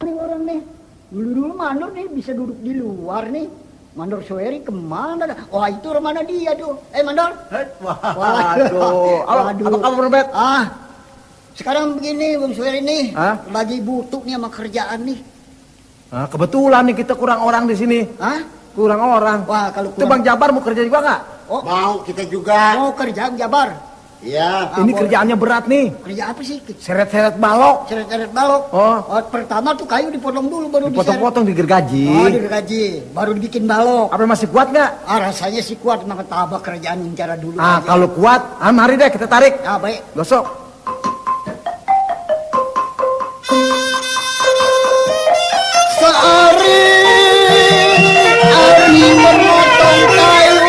Nih orang nih, dulu mandor nih bisa duduk di luar nih. Mandor Soeri kemana dah? Wah itu mana dia tuh? Mandor? Waduh. Apa kabar Bet? Sekarang begini Bung Soeri nih, lagi butuh nih sama kerjaan nih. Kebetulan nih kita kurang orang di sini. Kurang orang. Wah kalau kurang... Itu Bang Jabar mau kerja juga nggak? Oh, mau kita juga. Mau kerja Bang Jabar? Iya. Ini kerjaannya berat nih. Kerja apa sih? Seret-seret balok. Seret-seret balok. Pertama tuh kayu dipotong dulu baru dipotong-potong digergaji. Digergaji. Baru dibikin balok. Apa masih kuat nggak? Rasanya sih kuat, maka tabak kerjaan cara dulu. Kalau kuat, mari deh kita tarik. Baik. Gosok. Seari memotong kayu.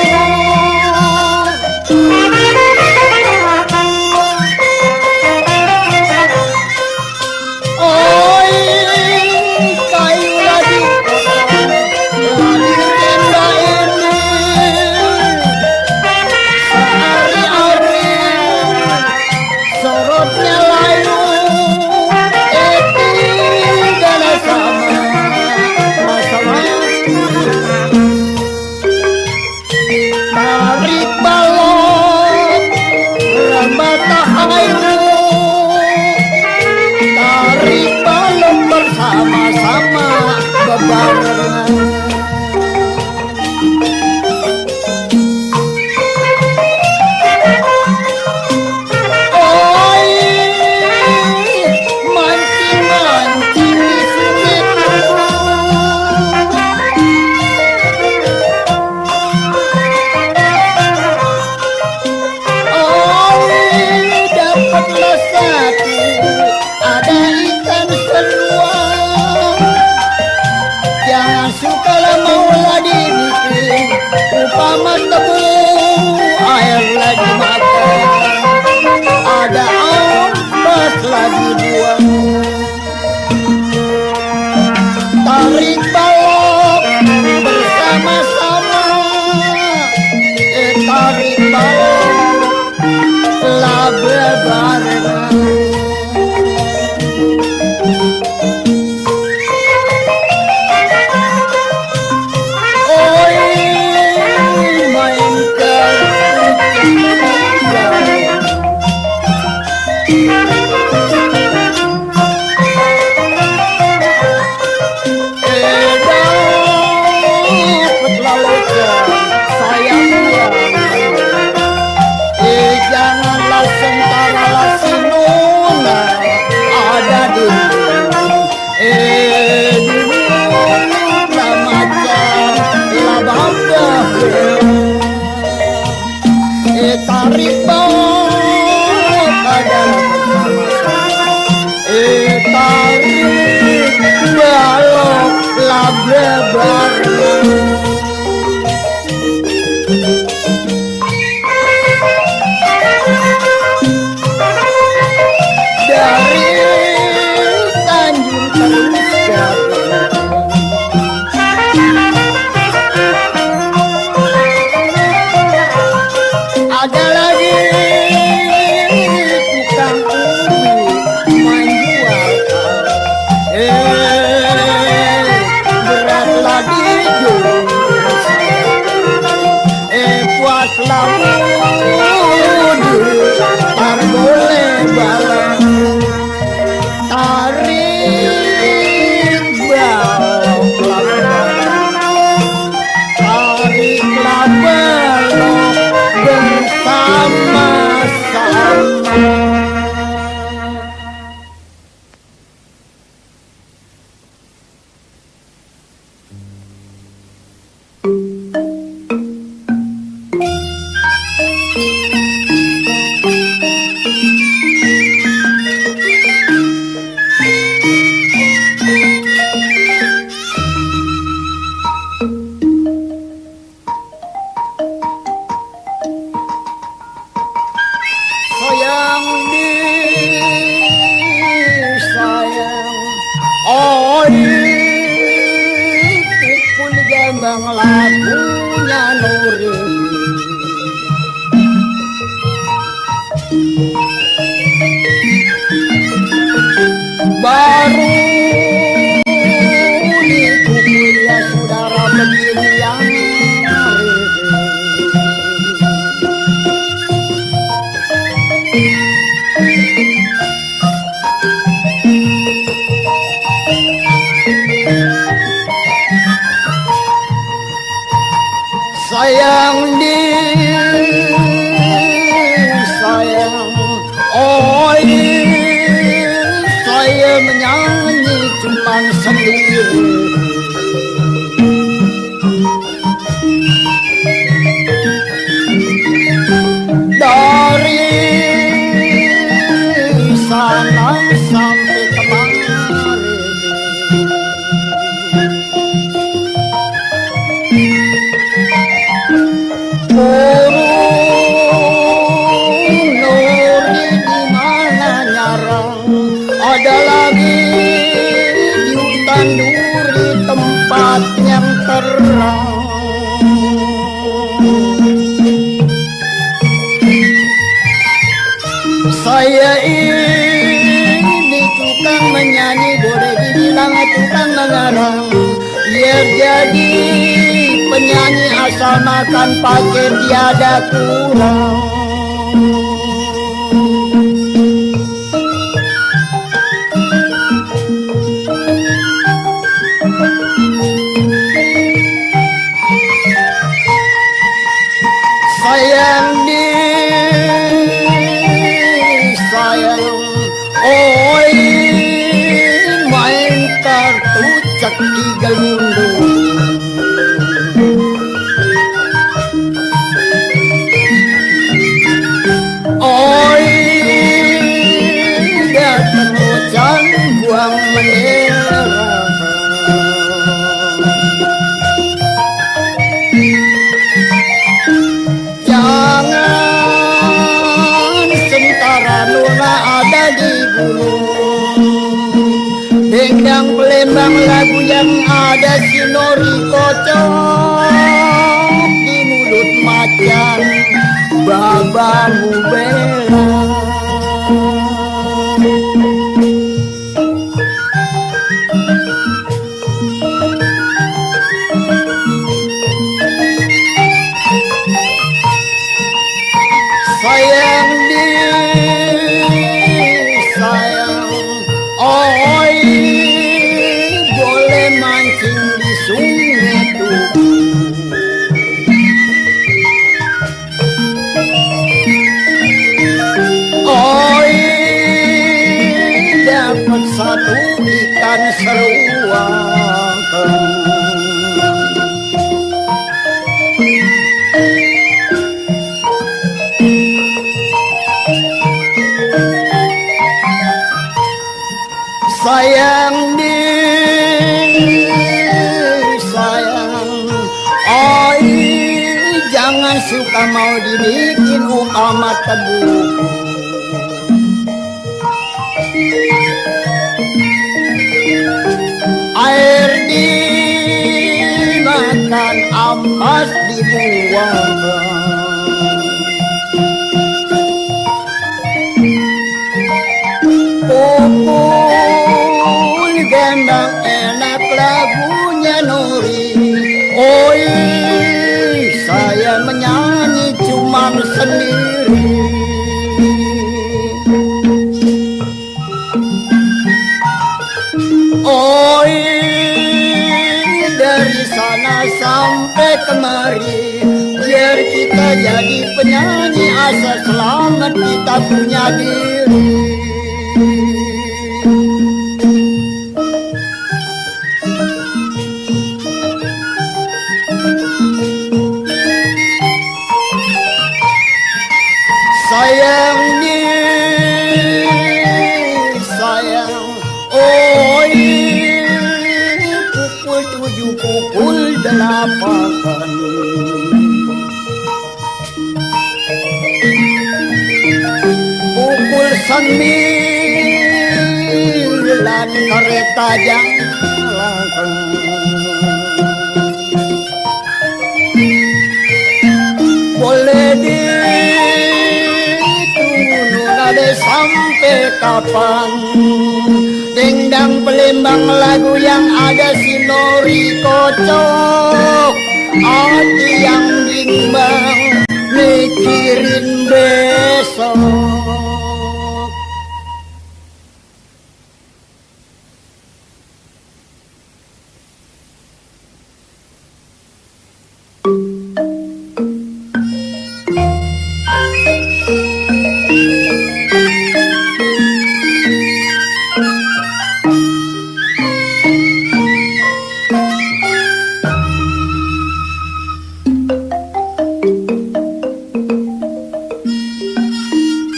Baru begini yang sayang sayang oi saya menyanyi cuman sendiri dari sana sampai kemari ada lagi di hutan duri tempat yang terang saya ini tukang menyanyi boleh dibilang tukang mengarang biar jadi penyanyi asal makan pakai tiada kurang sayang oi main kartu cak tiga mundu oi datang hujan buang menera ada di gunung Dendang Palembang lagu yang ada sinori kocok di mulut macan babamu bela sayang sayang oi boleh mancing di sungai Tugu oi dapat satu ikan seruang sayang sayang oi jangan suka mau dibikin amat tebu air dimakan ampas dibuang gendang enak lagunya Nuri oi saya menyanyi cuma sendiri oi dari sana sampai kemari biar kita jadi penyanyi asal selamat kita punya diri sayang sayang oi pukul 7 pukul 8 pukul 9 kereta jalan boleh ditunggu sampai kapan Dendang Palembang lagu yang ada sinori kocok esok.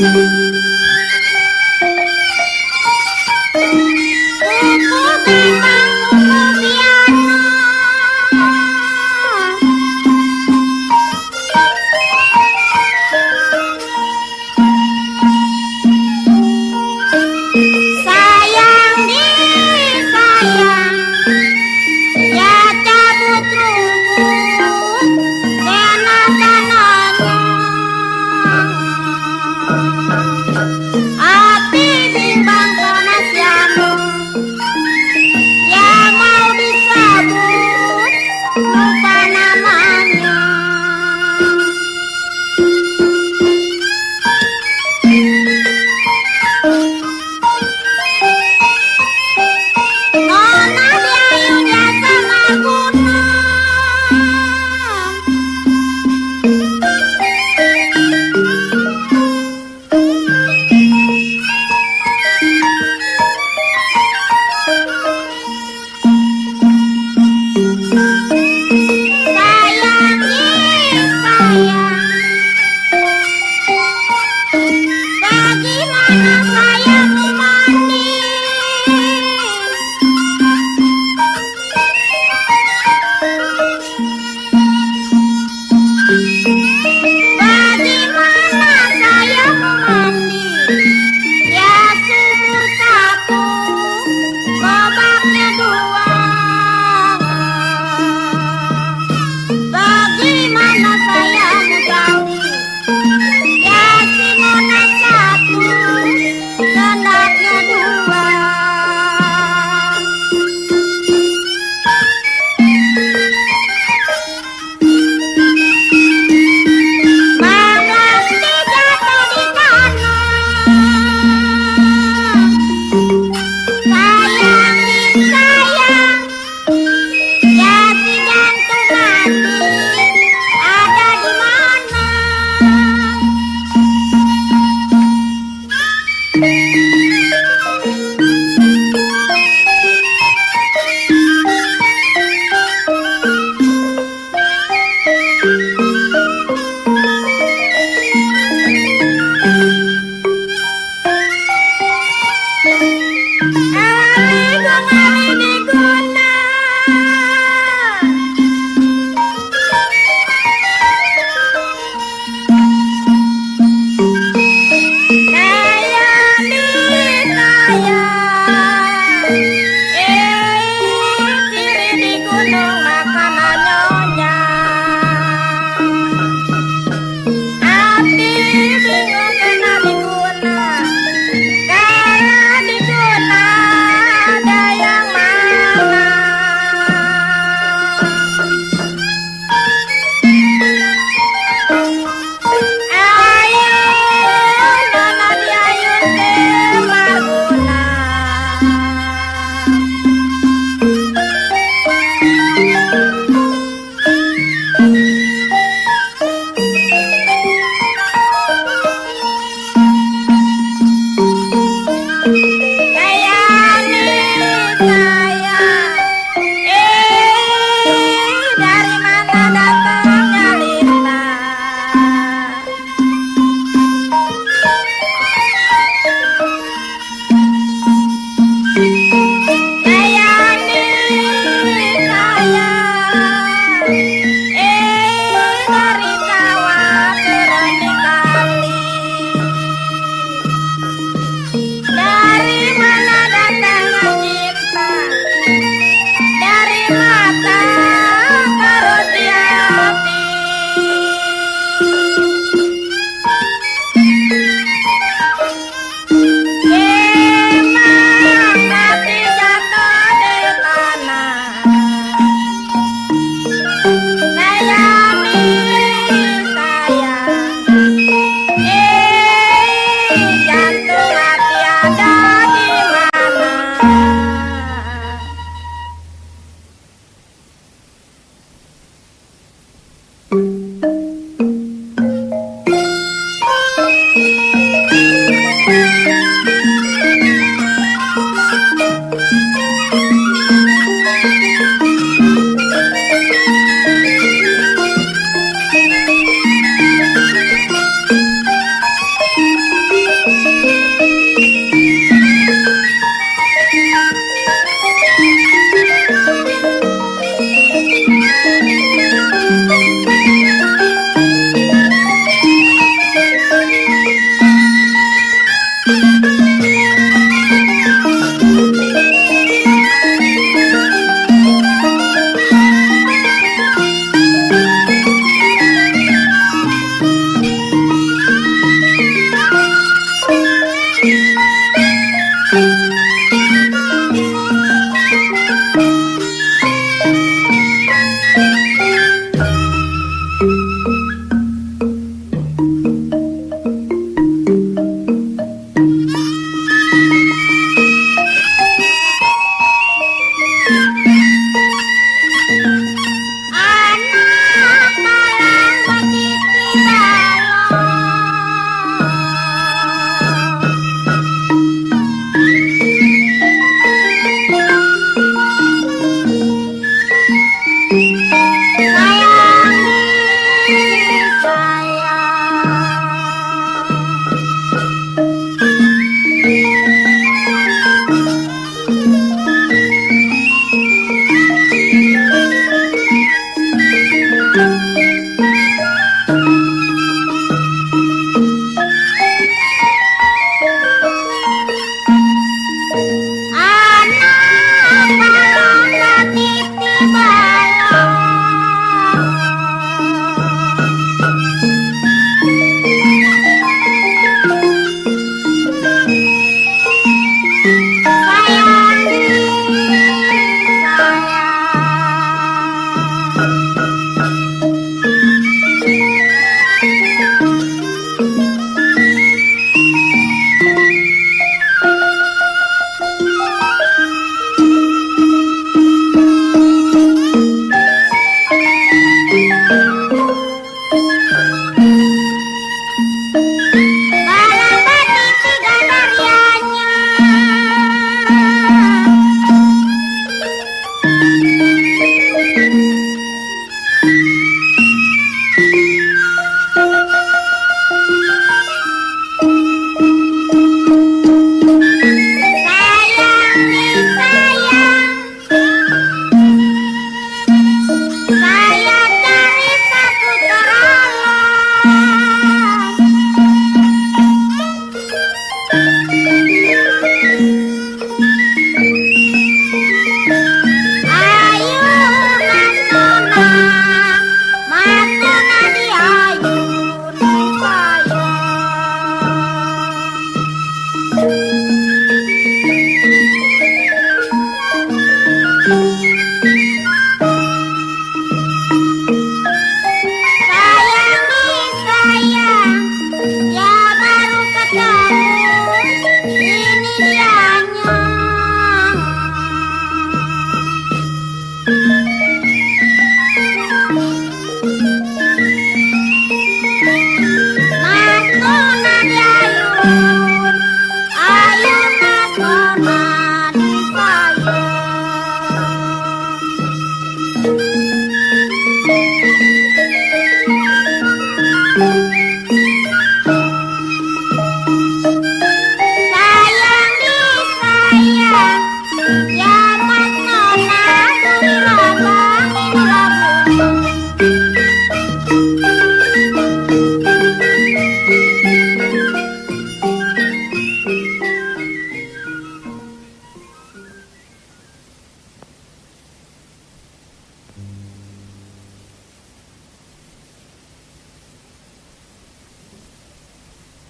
Thank you.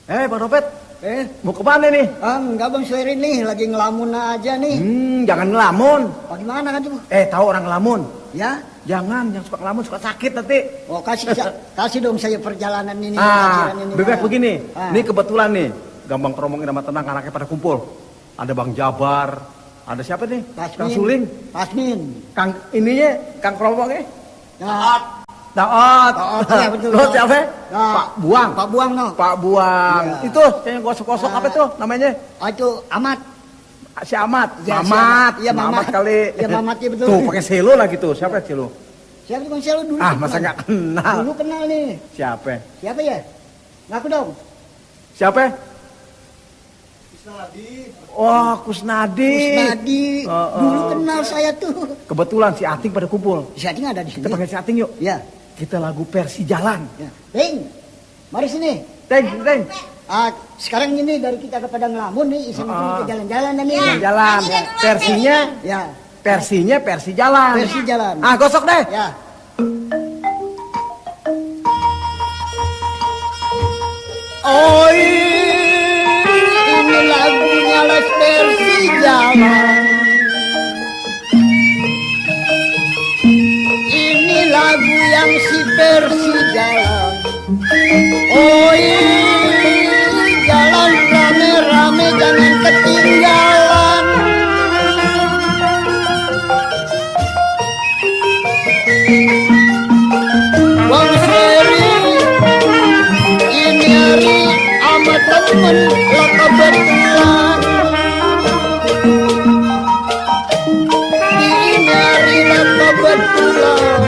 Bang Dopet, mau ke mana nih? Enggak Bang Suherin nih, lagi ngelamun aja nih. Jangan ngelamun. Bagaimana kan tuh? Tahu orang ngelamun? Ya? Jangan, yang suka ngelamun suka sakit nanti. Oh, kasih dong saya perjalanan ini. Bebek begini. Ini kebetulan nih, gampang keromongin sama tenang anaknya pada kumpul. Ada Bang Jabar, ada siapa nih? Kang Suling, Pasmin, Kang ininya, Kang keromongnya. Taat. Ya betul. Lo siapa? Pak Buang. Pak Buang no. Pak Buang. Ya. Itu yang gosok-gosok apa tuh namanya? Itu Amat. Si Amat. Ya, Mamat. Iya Mamat kali. Iya Mamat ya betul. Tuh pakai selo lagi tuh. Siapa selo? Siapa Bang Selo dulu? Masa nggak kenal? Dulu kenal nih. Siapa? Siapa ya? Ngaku dong. Siapa? Kusnadi. Oh, Kusnadi. Dulu kenal saya tuh. Kebetulan si Ating pada kumpul. Si Ating ada di sini. Kita panggil si Ating yuk. Ya. Kita lagu Persi Jalan. Ya. Ting, mari sini. Teng. Sekarang ini dari kita kepada ngelamun nih, iseng-iseng ke jalan-jalan nih. Jalan. Versinya, ya. Versinya Persi Jalan. Persi Jalan. Gosok deh. Ya. Oh, ini lagunya Les Persi Jalan. Ini lagu yang si Persi Jalan. Oh, jalan rame-rame jangan ketinggalan. Bang Seri, ini hari sama temen lah kebetulan. Ini hari lah kebetulan.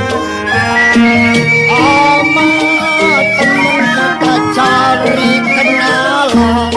Sama temen kita cari kenalan.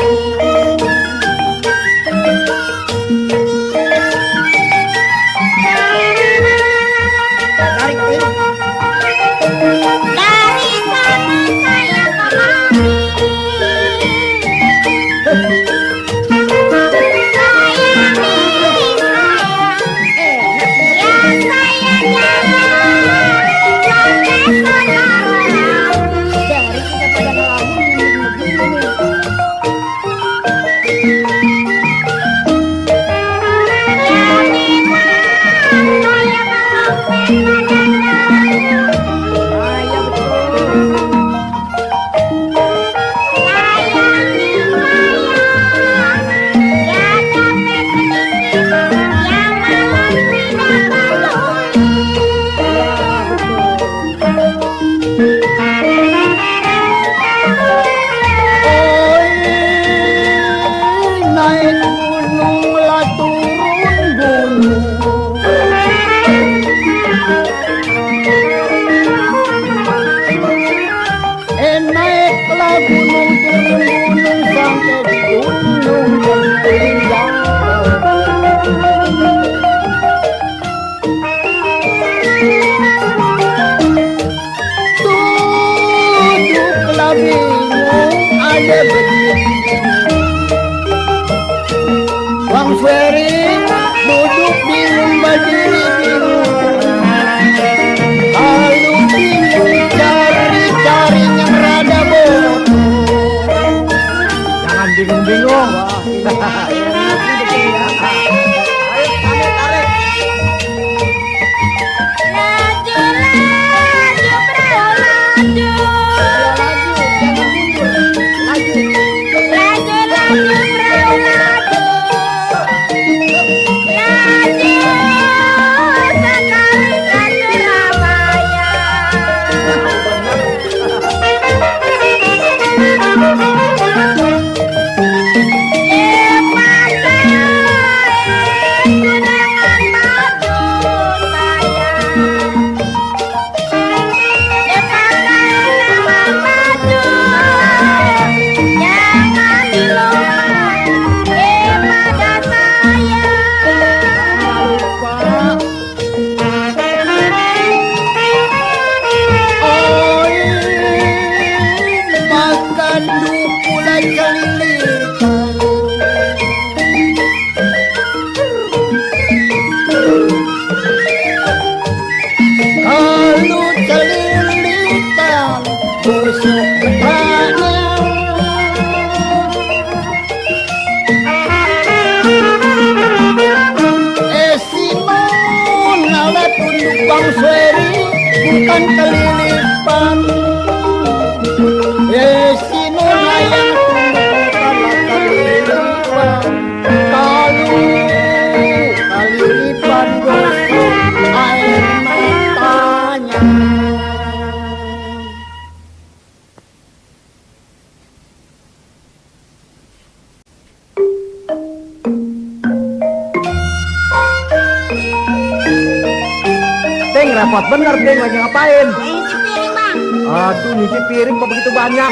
Bener, Deng, lagi ngapain? Nyuci piring, Bang. Aduh, nyuci piring kok begitu banyak.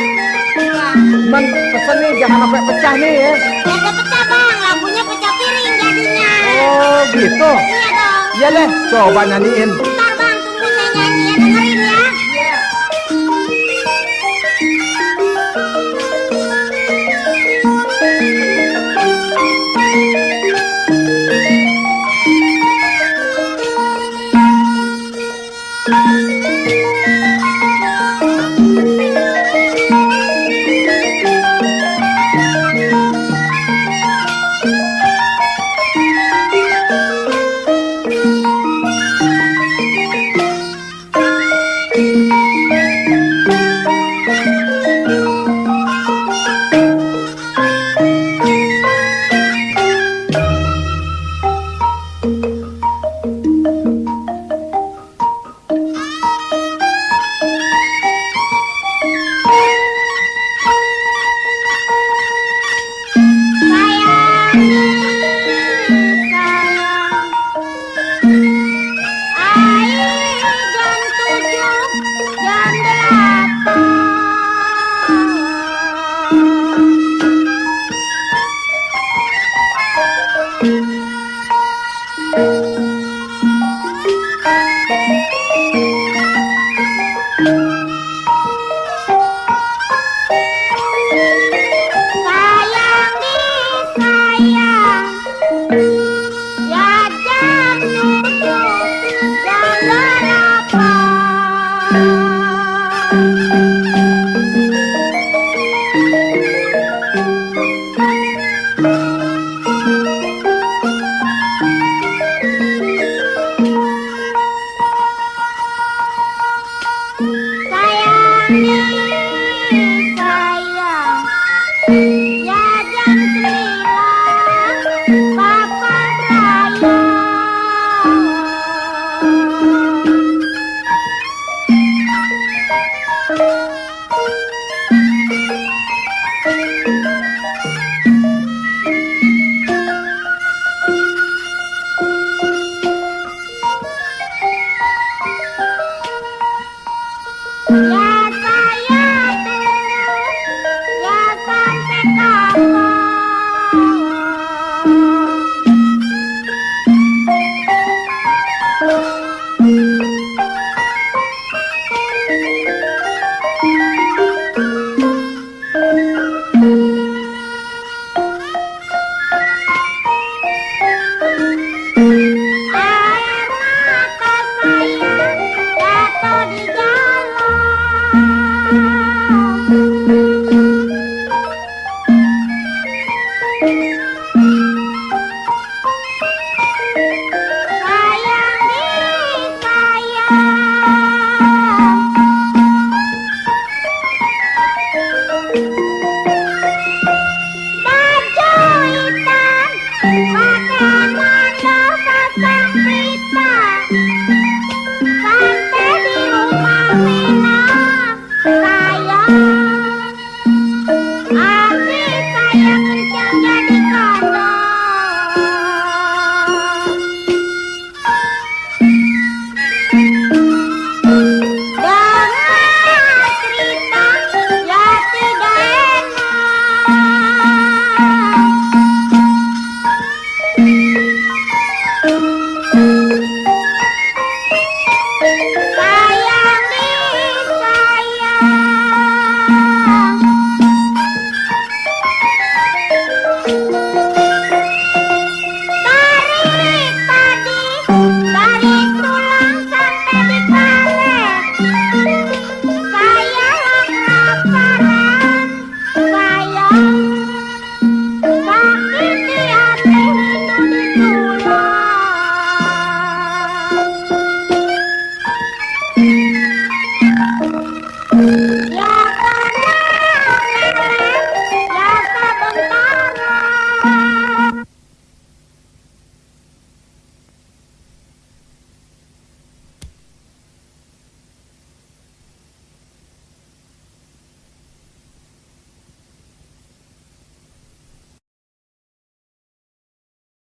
Iya. Man, pesen nih, jangan sampai pecah nih ya. Ada pecah, Bang. Lampunya pecah piring jadinya. Oh, gitu. Iya dong. Iya deh, coba nyanyiin. Bentar, Bang. Tunggu saya nyanyi ya. Dengerin ya. Iya.